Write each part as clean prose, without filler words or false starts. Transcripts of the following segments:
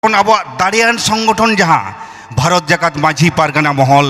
अब दाड़ियान संगठन जहाँ भारत जाकात माझी पारगाना महल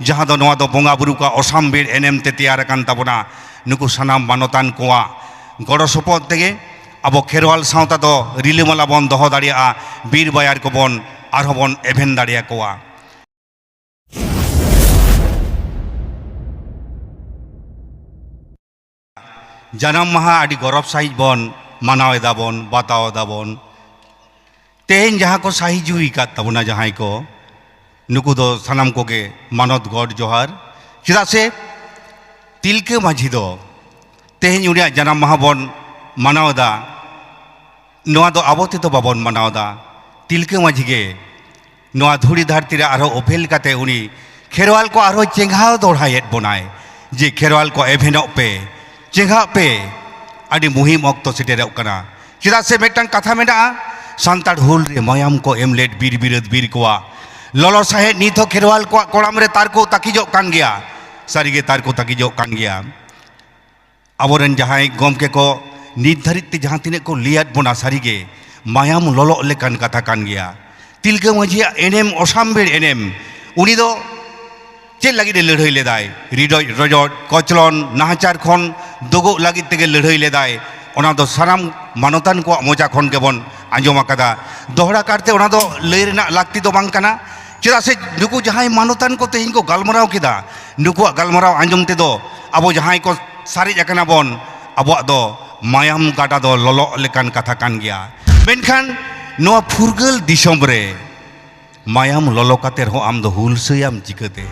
जहाँ दो बंगा बुरु का असामबीर एनेम ते तैयार तबना नुकु सानाम मानतान कोआ गड़ सपद तेगे अब खेरवाल सावता दो रिलिमाला बन दह दाड़िया बीर बायार को बन आरहों बन एभेन दाड़िया कोआ जानाम माहा आदि गौरव साहिज बन मानाव दाबन बाताव दाबन तेहन जहाँ को साही जुई का तबना जहाँ को नुकु दो सानाम को के मानत गॉड जोहार चेदा से तिलके माझी दो तेहन उनिया जानाम माहा बन मानाव दा नोआ दो आबोते तो बाबन मानाव दा तिलके माझी के नोआ धुड़ी धरती रे आरो ओफेल काते उनी खेरवाल को आरो चेंघाव दोड़ायेत बनाए जे खेरवाल को एभेनो पे चेंघा पे आदि मुहिम अक्तो सेटेरक कना चेदा से मेटन कथा मेना सान्ताड़ हुल रे मायाम को एमलेट बीर बिरद बीर कोआ ललो साहे नीथो खेरवाल को कोड़ाम रे तार को ताकिजो कान गया सारिगे तार को ताकिजो कान गया अबोरेन जहां गमके को निर्धारित जहां तिने को लियात बना सारिगे मायाम ललो लेकान कथा कान गया तिलके माझिया एनेम असामबीर एनेम उनी दो चेद लगिद लड़ाई लेदाय रिडज रजट कचलन नाहाचार खन दोगो लगिद तेगे लड़ाई लेदाय ओना दो सानाम मानतान को मोजा खन के बन आंजम आकादा दोहरा करते ओना दो लई रेना लाक्ति दो बांग काना चेदा से नुकु जहां मानतान को तेहिन को गालमराव केदा नुकुआ गालमराव आंजम ते दो अबो जहां को सारिज अकना बन अबो दो मायाम गाटा दो ललो लेकान कथा कान गया मेनखान नोआ फुरगल दिसम रे मायाम ललो काते रहो आम दो हुलसयाम चिकते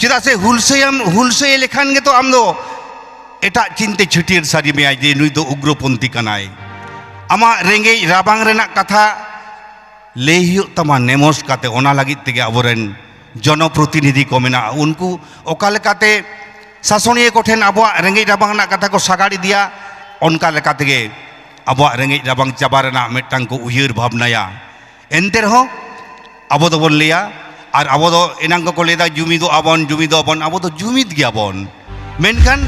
चेदा से हुलसय लेखान गे तो आम दो एटा चिंते छुटियर सारी में आज नुई दो उग्रपंथी कनाय आमा रेंगे राबांग रेना कथा लेहियो तमा नेमोस काते ओना लागित तेगे अबोरेन जनप्रतिनिधि को मेना उनको ओका लेकाते शासनीय कोठेन अबवा रेंगे राबांग ना कथा को सागाड़ी दिया उनका लेकातेगे अबवा रेंगे राबांग चाबा रेना मिदटांग को उयहर भावनाया एनते रहो अबो दो बन लिया और अबो दो एनांग को लेदा जुमिदो अबन अबो दो जुमिद गियाबन मेनखान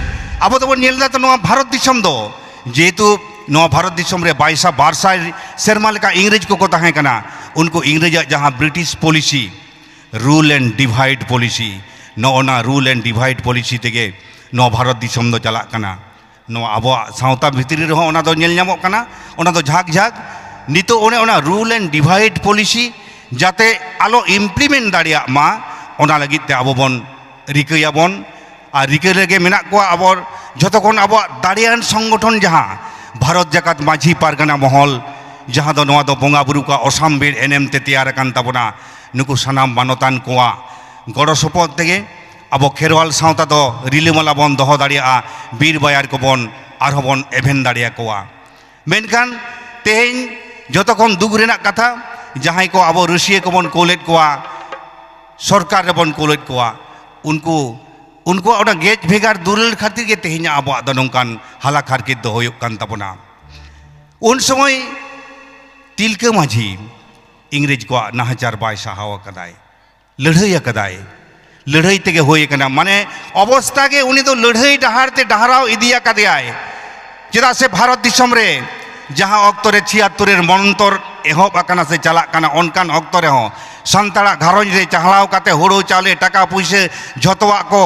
अब तो नेलदा तो नोआ भारत दिसम दो जेतु नोआ भारत दिसम रे 22 सेरमा लेका इंग्रेज को ताहें कना उनको इंग्रेज जहां British policy rule and divide policy नोना रूल एंड डिवाइड पॉलिसी तेगे नोआ भारत दिसम दो चला कना नोआ अब सावता भितरी रे ओना दो नेल ᱧᱟᱢᱚᱜ कना ओना दो झाक झाक नितो ओने ओना रूल एंड डिवाइड पॉलिसी जाते आलो इम्प्लीमेंट दाड़िया मा ओना लगित ते आबो बन रिकयाबन और रिके रेगे मेना को अब जतखन अब दाड़ियान संगठन जहाँ भारत जाकात माझी पारगाना महल जहाँ दो नोआ दो बंगा बुरु का असामबीर एनेम ते तैयार तबना नुकु सानाम मानतान कोआ गड़ सपद तेगे अब खेरवाल सावता दो रिलिमाला बन दह दाड़िया बीर बायार को बन आरहों बन एभेन दाड़िया कोआ मेनखान तेहेन जतखन दुख रेना कथा जहां को अब रशिया को बन कोलेट कोआ सरकार रे बन कोलेट कोआ उनको ओना गेज भेगार दुरल खातिर के तेहिं अब दो नोंकान हाला खारकित दो होयुक कान तबना उन समय तिलके माझी इंग्रेज को नाहाचार बाय साहाव कदाय लड़ाई कदाय लड़ाई तेगे होय कना माने अवस्था के उनी तो लड़ाई डहार ते डहाराव इदिया कदाय चेदा से भारत दिसम रे जहां अक्तरे 76 मनंतर एहब आकाना से चला काना ओनकान अक्तरे हो सान्ताड़ा घारंज रे चाहलाव काते हुड़ो चाले टाका पुइसे झतवा को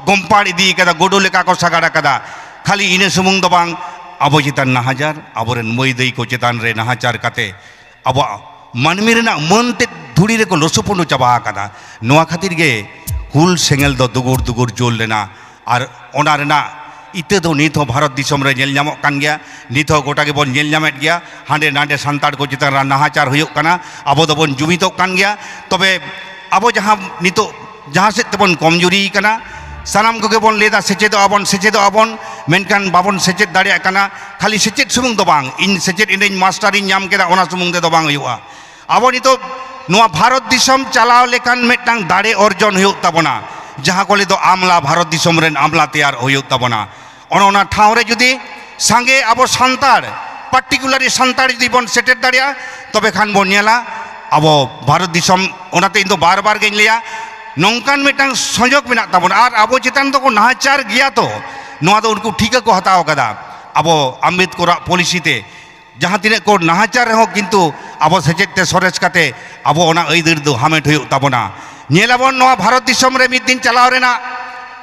गम्पाड़ इदी कदा गोडो लेका को सागाड़ा कदा खाली इने सुमुंग दो बांग अबो चितान नाहाजार अबोरेन मई दई को चितान रे नाहाचार काते अब मानमी रेना मन ते धुड़ी रे को लसुपुंडु चाबा कदा नोआ खातिर गे हुल सेंगेल दो दुगुर दुगुर जोल लेना और ओना रेना इते दो नीत हो भारत दिसम रे नेल ᱧᱟᱢᱚᱜ कान गया नीत हो गोटा के बन नेल ᱧᱟᱢᱮᱫ गया हांडे नांडे सान्ताड़ को चितान रा नाहाचार हुयुक काना अबो दो बन जुमितोक कान गया तबे अबो जहां नीतो जहां से तबन कमजोरी काना सानाम को के बन लेदा सेचेदो अबन मेनकान बाबन सेचेद दाड़िया काना खाली सेचेद सुमुंग दो बांग इन सेचेद इनेन मास्टर इन ᱧᱟᱢ केदा ओना सुमुंग दे दो बांग हुयुआ अबो नीतो नोआ भारत दिसम चलाव लेकान मेटांग दाड़े अर्जन हुयुक ताबना जहां को ले दो आमला भारत दिसम रेन आमला तैयार हुयुक ताबना ओना ठाव रे जुदी सांगे अब सान्ताड़ पार्टिकुलारि सान्ताड़ जुदी बन सेटेट दाड़िया तबे खान बन नेला अब भारत दिसम ओनाते इन तो बार बार गेन लिया नोंकान मेटांग संजोग मेना ताबन आर अब चितान तो को नाहाचार गया तो नोआ दो उनको ठीक को हताव कदा अब अम्बेडकर पॉलिसी ते जहाँ तीन को नाहाचार हो किंतु abo sechet te sores kate abo ona aidar do hamet huyuk tabona nyelabon noa bharot disom re mid din chalaw rena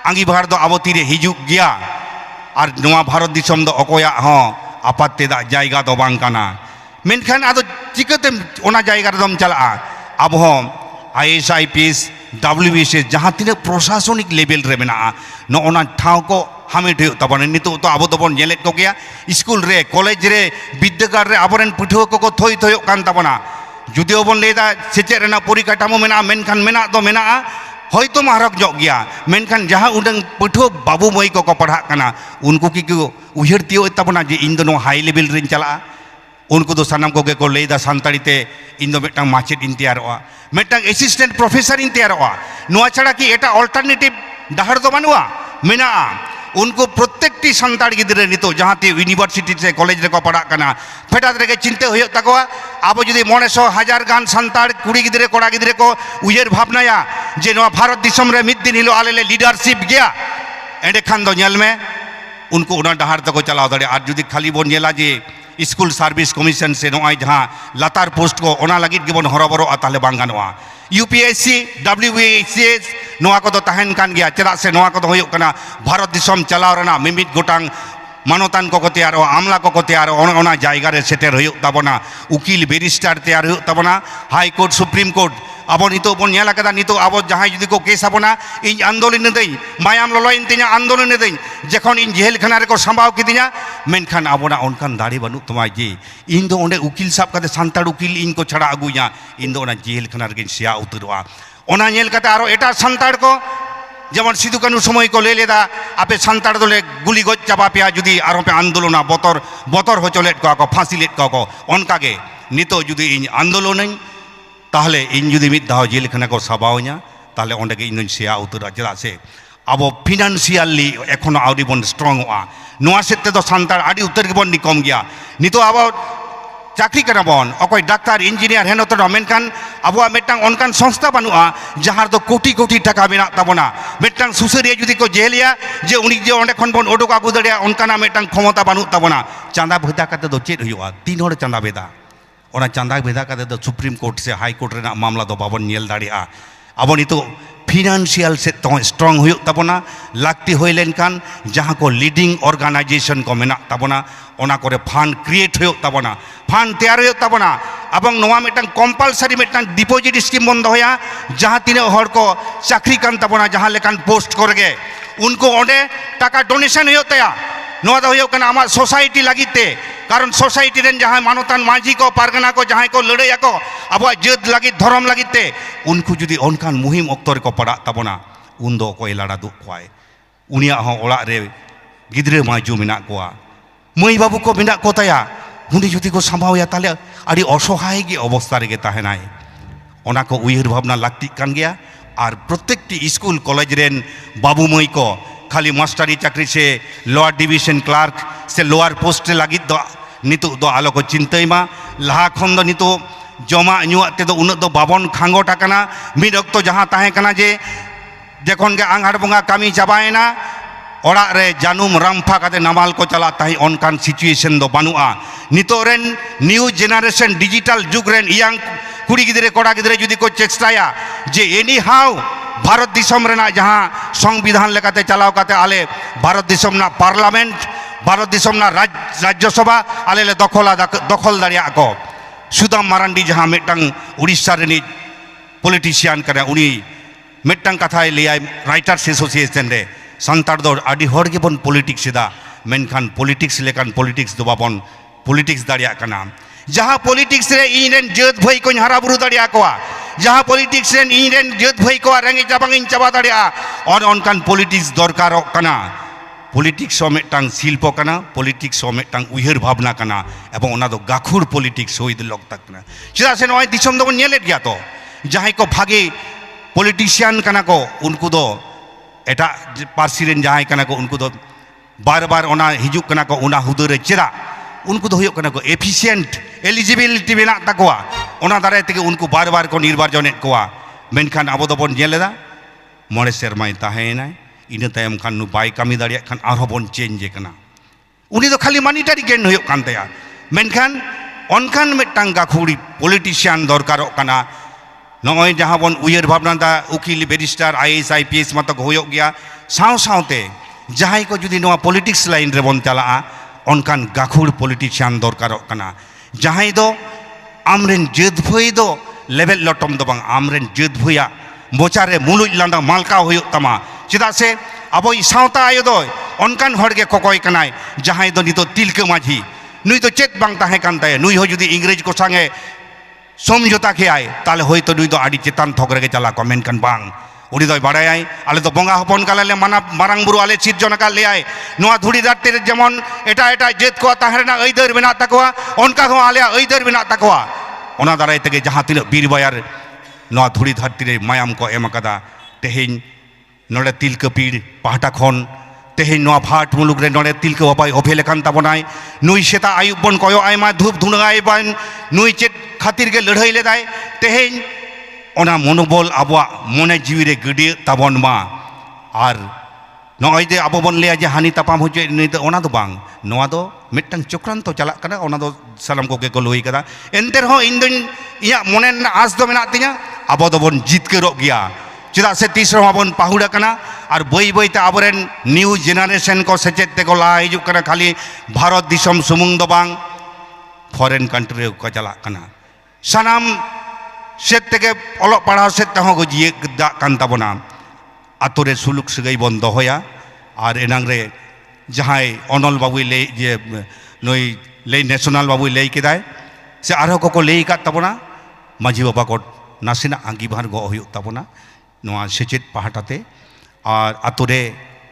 angibhar do abo tire hijuk gya ar noa bharot disom do okoya ho apat te da jayga do bang kana menkhan ado chikate ona jayga redom chala abo ho IAS IPS WBCS jaha tine prosasonik level re mena no ona thaw ko hamet huyuk tabona nitu to abo dobon nyelet ko gya school re college re biddagar re aboren puthua ko thoi thoyok kan tabona judio bon leda sechet rena porikatamo mena menkhan mena do mena hoyto maharok jog gya menkhan jaha udang puthua babu moi ko padhak kana unku ki ko uyhar tio tabona je indo no high level rin chala unku do sanam ko ge ko leda santari te indo metang machet in tiaroa metang assistant professor in tiaroa noa chhara ki eta alternative dahar do banua mena उनको प्रत्येक T संताड़ गिद्रे नितो जहाँ ती university से college रे को पढ़ा कना फेटात रे के चिंते होय तकवा आबो जदि 900,000 गान संताड़ कुड़ी गिद्रे कोड़ा गिद्रे को उयर भावनाया जे नवा भारत दिसम रे मिद दिन हिलो आले ले लीडरशिप गया एंडे खान दो नेल में उनको उना डहार तको चलाव दड़े आज जदि खाली बोन नेला जे स्कूल सर्विस कमीशन से नोय जहाँ लतार पोस्ट को ओना लगित गिबन हरबरो ताले बांग गानवा UPSC WBCS नोआ को तो तहन कान गया चेदा से नोआ को तो होय कना भारत दिसम चलाव रना मिमित गोटांग मानोतान को तैयार आमला को तैयार ओना जायगा रे सेटेर होय ताबना उकिल बैरिस्टर तैयार होय ताबना हाई कोर्ट सुप्रीम कोर्ट अब नितो बन नेला कदा नितो अब जहां जदि को केस आबना इन आंदोलन दई मायाम ललइन तिना आंदोलन दई जखन इन जेल खाना रे को संभाव किदिया मेनखान आबना ओनखान दाड़ी बनु तमा जे इन दो ओंडे उकिल साब कते सांताड़ उकिल इन को छड़ा अगुया इन दो ओना जेल खाना रे सिया उतरवा ओना नेल कते आरो एटा सांताड़ को जेमन सिधु कानु समय को ले लेदा आपे सांताड़ दोले गुली गज चाबा पेया जुदी आरो पे आंदोलना बतर हो चलेट को फांसी लेट को ओनकागे नितो जुदी इन आंदोलन ताहले इन जुदी मिद दाव जेल खाना को साबाव냐 ताहले ओंडे गे इन सिया उतरा चला से अब फिनान्शियली एखोनो आउरी बन स्ट्रंग आ नोआ सेते दो सांताड़ आडी उतर गे बन निकम गया नितो अब चाकरी करना बन अकय डाक्तार इंजिनियर हेनो तो मेनखान आबुआ मेटांग ओनकान संस्था बानुआ जहां दो कोटी कोटी टाका मेना ताबना मेटांग सुसरिया जुदी को जेलिया जे उनी जे ओंडे खन बन ओडोक आगु दड़िया ओनकाना मेटांग क्षमता बानु ताबना चांदा भेदा काते दो चेद हुआ 3 हर चांदा भेदा ओना चांदा भेदा काते दो सुप्रीम कोर्ट से हाई कोर्ट रेना मामला दो बाबन नेल दाड़िया अब नितो फिनान्शियल से तो स्ट्रंग हुई ताबना लाक्ति होय लेनखान जहां को लीडिंग ऑर्गेनाइजेशन को मेना ताबना ओना करे फंड क्रिएट हुई ताबना फंड तैयार हुई ताबना अबंग नोआ मेटांग कंपलसरी मेटांग डिपॉजिट स्कीम बंद होया जहां तिने हर को चाकरी कान ताबना जहां लेकान पोस्ट करगे उनको ओंडे टाका डोनेशन हुई तया नोआ दो हुई कना आमा सोसाइटी लागिते कारण सोसाइटी रेन जहां मानोतान माझी को पारगना को जहां को लड़ाई को अब जत लगी धर्म लगिते उनको जुदी ओनकान मुहिम अक्तर को पड़ा तबना उन दो को लड़ा दु कोय उनिया हो ओला रे गिद्रे माजू मेना कोआ मई बाबू को मेना को तया उनी जुदी को संभावया ताले आडी असहाय गे अवस्था रे ताहेनाय ओना को उयहर भावना लागती कान गया और प्रत्येकटी स्कूल कॉलेज रेन बाबू मई को खाली मास्टरी चाकरी से लोअर डिविजन क्लार्क से लोअर पोस्ट लगी दो नितो दो आलो को चिंतायमा लहा खन दो नितो जमा नुआते दो उन दो बाबन खांगोटा कना मिद अक्तो जहां ताहे कना जे देखन गे आंगार बंगा कामी चाबायना ओड़ा रे जानुम रामफा काते नामाल को चला ताही ओनकान सिचुएशन दो बानुआ नितो रेन न्यू जेनारेशन डिजिटल जुग रेन यांग कुड़ी गिदरे कोड़ा गिदरे जुदी को चेष्टाया जे एनी हाउ भारत दिसम रेना जहां संविधान लेकाते चलाव काते आले भारत दिसम ना पार्लियामेंट भारत दिसम ना राज्यसभा आले ले दखल दाड़िया को सुदाम मारांडी जहां मेटांग उड़ीसा रेनी पॉलिटिशियन कने उनी मेटांग कथा लेया राइटर्स एसोसिएशन रे संताड़ दो आडी हर गे बन पॉलिटिक्स दा मेनखान पॉलिटिक्स लेकान पॉलिटिक्स दो बाबन पॉलिटिक्स दाड़िया कना जहां पॉलिटिक्स रे इनरेन जत भई को हारा बुरु दाड़िया कोआ जहां पॉलिटिक्स रेन इनरेन जत भई को रेंगे जाबांग इन चाबा दाड़िया और ओनकान पॉलिटिक्स दरकार कना पॉलिटिक्स मेटांग शिल्प कना पॉलिटिक्स मेटांग उयहर भावना कना एवं ओना दो गाखुर पॉलिटिक्स होइद लगता कना चेदा से नय दिसम दो नेलेट गया तो जहां को भागे पॉलिटिशियन कना को उनको दो एटा पार्सी रेन जहां कना को उनको दो बार बार ओना हिजुक कना को ओना हुदो रे चेदा उनको दो हुयो कना को एफिशिएंट एलिजिबिलिटी मेना ताकोआ ओना दारे तेगे उनको बार बार को निर्वाचन कोआ मेनखान आबो दो बन नेलेदा मोड़े सेरमाय ताहेनाय इन तायम खान नु बाय कामी दाड़िया खान आरो बन चेंज कना उनी दो खाली मॉनिटरी गेन हुयो कान तया मेनखान onkan mitang gakhuri politician dorkarok kana nongoi jaha bon uyer bhabna da ukil barrister IAS IPS mata ko hoyok gya saw sawte jahai ko judi noa politics line re bon chalaa onkan gakhur politician dorkarok kana jahai do amren jed bhoi do level lotom do bang amren jed bhoya mochare muluj landa malka hoyok tama chida se abo i sawta ayo do onkan horge kokoi kanai jahai do nito tilka maji nui to chet bang tahe kan tae nui ho judi ingrej ko sange समझौता के आए ताले होय तो नुई दो आड़ी चेतान थोक रगे चला कमेंट कन बांग उड़ी दो बाड़ाय आए आले तो बंगा हपन काले ले माना मारांग बुरु आले चित जन का ले आए नोआ धुड़ी दाते जेमन एटा एटा जेत को ताहरेना अइदर बिना तकवा उनका को आले अइदर बिना तकवा ओना दाराय तेगे जहां तिन बीर बायर नोआ धुड़ी धरती रे मायाम को एम कदा तेहेन नोडे तिलक पीड़ पाहटा खन तेहेन नोआ भाट मुलुक रे नोडे तिलक बाबाय ओफेले कान ताबनाय नुई सेता आयुब बन कयो आयमा धूप धुनाय बान नुई चेत खातिर के लड़ाई लेदाय तेहेन ओना मनोबल आबुआ मने जीवी रे गडी ताबन मा आर नय जे आबो बन लेया जे हानि तापाम होजे नै तो ओना दो बांग नोआ दो मिटन चक्रांत चला कना ओना दो सालाम को के को लई कदा एनते रहो इन दिन इया मने आस दो मेना तिया आबो दो बन जितकेरो गया चेदा से तीस रहो बन पाहुड़ा कना और बई बई ते आबरेन न्यू जेनारेशन को सेचेत ते को ला हिजु कना खाली भारत दिसम सुमुंग दो बांग फॉरेन कंट्री को चला कना सानाम सेत तेगे अलग पढ़ा सेत तहों को जिए दा कान ताबोना आतुरे सुलुक सगै बन दहया और एनांग रे जहाय अनल बाबुई ले जे नई ले नेशनल बाबुई ले केदाय से आरो को ले का ताबोना माजी बाबा को नासिना आंगीभार गो हुयु ताबोना नोआ सेचेत पाहाटाते और आतुरे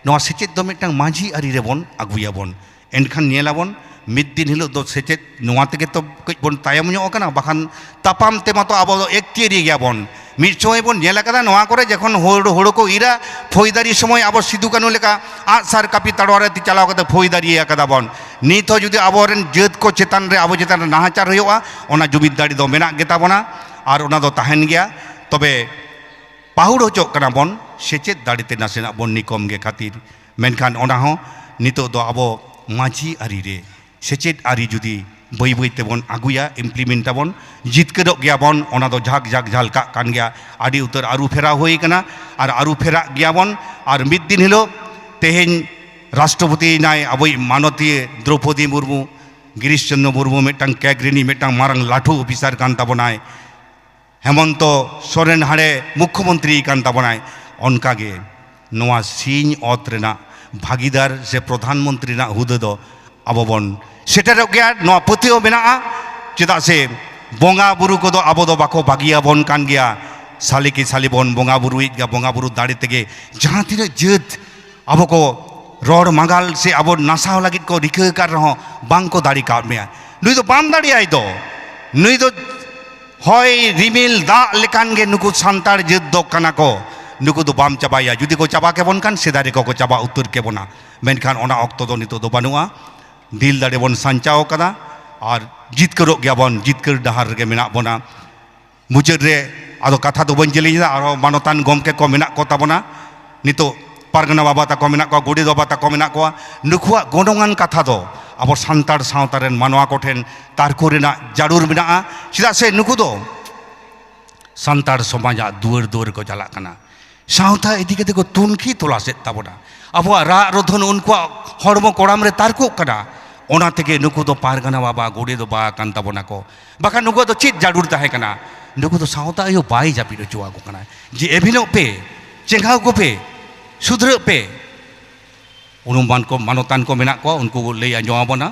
नोआ सेचेत दो मिटांग माजी आरि रे बन आगुया बन एनखान नेलाबन मिद दिन हिलो दो सेचेत नोआ तेगे तो कई बन तायम ᱧᱚᱜ kana बाखान तापाम ते मातो आबो एकतिरी गया बन मिद समय बन नेला कदा नोआ करे जखन होड़ो को इरा फौजदारी समय आबो सिदु कानु लेका आ सार कापी तड़वारे ति चलाव कते फौजदारी कदा बन नित हो जुदी आबोरेन जेत को चेतान रे आबो चेतान नाहाचार होयोआ ओना जुबिदारी दो मेना गेता बना और ओना दो ताहेन गया तबे पाहुड़ होचोक kana बन सेचेत दाड़ीते नासेना बन निकम गे खातिर मेनखान ओना हो नितो दो आबो माजी आरि रे सेचेत आरि जुदी बई बई तेबन आगुया इमप्लीमेंट ताबन जितकेरो गया बन ओना दो झाक झाक झालका कान गया आदि उतर आरु फेरा होई कना और आरु फेरा गया बन और मिद दिन हिलो तेहेन राष्ट्रपति नाय आबई माननीय द्रौपदी मुर्मू गिरीश चंद्र मुर्मू मिटांग कैगरिनी मिटांग मारंग लाठू ऑफिसर कान ताबनाय हेमंत सोरेन हाड़े मुख्यमंत्री कान ताबनाय ओनकागे नोआ सिंह अत रेना भागीदार से प्रधानमंत्री ना हुदा दो आबो बन सेटेरो गया नोआ पतियो मेना चेदा से बोंगा बुरु को दो आबो दो बाको बागिया बन कान गया साली की साली बन बोंगा बुरु गया बोंगा बुरु दाड़ी तेगे जहां तिना जेत आबो को रोड मांगाल से आबो नासाव लागित को रिका कर रहो बांग को दाड़ी काट में नुई दो बाम दाड़ी आई दो नुई दो होय रिमिल दा लेकान गे नुकु सांतार जेत दो कना को नुकु दो बाम चाबाया जुदी को चाबा के बन कान सेदारे को चाबा उतर के बना मेनखान ओना ऑक्तो दो नितो दो बानुआ दिल दाड़े बन सांचाओ कदा और जितकरो गया बन जितकर डहार गे मेना बना मुचाद रे आदो कथा दो बन जलिना और मानतान गमके को मेना को ताबना नितो पारगना बाबा ताको मेना को गुडी बाबा ताको मेना को नुखुआ गणंगान कथा दो अब सांतार सावतारेन मानवा कोठेन तारको रेना जारुर मेना चिदा से नुकु दो सांतार समाजा दुआर दुआर को चला कना सावता इदी कते को तुनखी तोलासेत ताबना अब रा रोधन उनकुआ हड़मो कोड़ाम रे तारको कना ओना तेगे नुकु दो पारगना बाबा गुडी दो बा कान ताबना को बाका नुकु दो चित जारुर ताहे कना नुकु दो सावता यो बाई जापिरो चुआ को कना जे एभिनो पे चेंगाव को पे सुधर पे उनुमान को मानतान को मेना को उनको ले आंजोम आबोना।